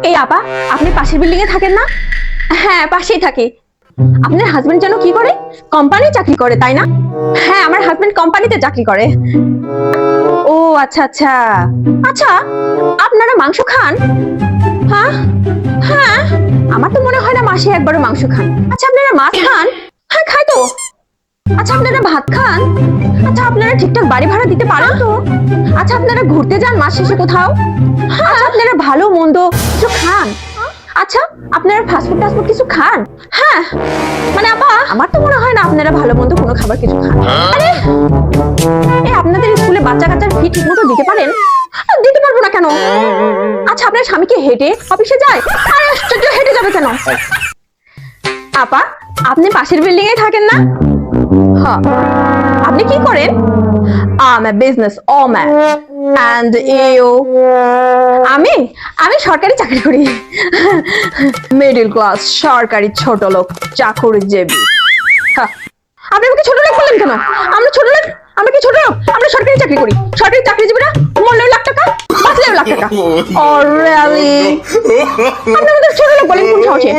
এই আপা, আপনি পাশের বিল্ডিং এ থাকেন না? হ্যাঁ, পাশেই থাকি। আপনার হাজবেন্ড যেন কি করে? কোম্পানি চাকরি করে, তাই না? হ্যাঁ, আমার হাজবেন্ড কোম্পানিতে চাকরি করে। ও আচ্ছা আচ্ছা। আচ্ছা, আপনারা মাংস খান? হ্যাঁ হ্যাঁ, আমার তো মনে হয় না মাসে একবারও মাংস খান। আচ্ছা, আপনারা মাছ খান? হ্যাঁ, খাই তো। আচ্ছা, আপনারা ভাত খান? আচ্ছা, আপনারা ঠিকঠাক বাড়ি ভাড়া দিতে পারেন তো? আচ্ছা, আপনারা ঘুরতে যান মাস শেষে কোথাও? আচ্ছা, আপনারা ভালো মন্দ কিছু খান? আচ্ছা, আপনারা ফাস্টফুড টাস্টফুড কিছু খান? হ্যাঁ, মানে আপা, আমার তো মনে হয় না আপনারা ভালো মন্দ কোনো খাবার কিছু খান। আরে, এই আপনাদের স্কুলে বাচ্চা কাচ্চার ফি ঠিক মতো দিতে পারেন? দিতে পারবো না কেন? আচ্ছা, আপনার স্বামী কি হেঁটে অফিসে যায়? আরে আশ্চর্য, হেঁটে যাবে কেন? আপা, আপনি পাশের বিল্ডিং এ থাকেন না? হ্যাঁ। আপনি কি করেন? I'm a business woman. And you? আমি আমি সরকারি চাকরি করি। মিডল ক্লাস সরকারি ছোট লোক চাকরিজীবী। হ্যাঁ। আপনি আমাকে ছোট লোক বললেন কেন? আমরা ছোট লোক? আমরা কি ছোট লোক? আমরা সরকারি চাকরি করি। সরকারি চাকরিজীবীরা মরলেও লাখ টাকা, বাঁচলেও লাখ টাকা। Oh really? আপনি আমাদের ছোট লোক বলেন কোন সাহসে?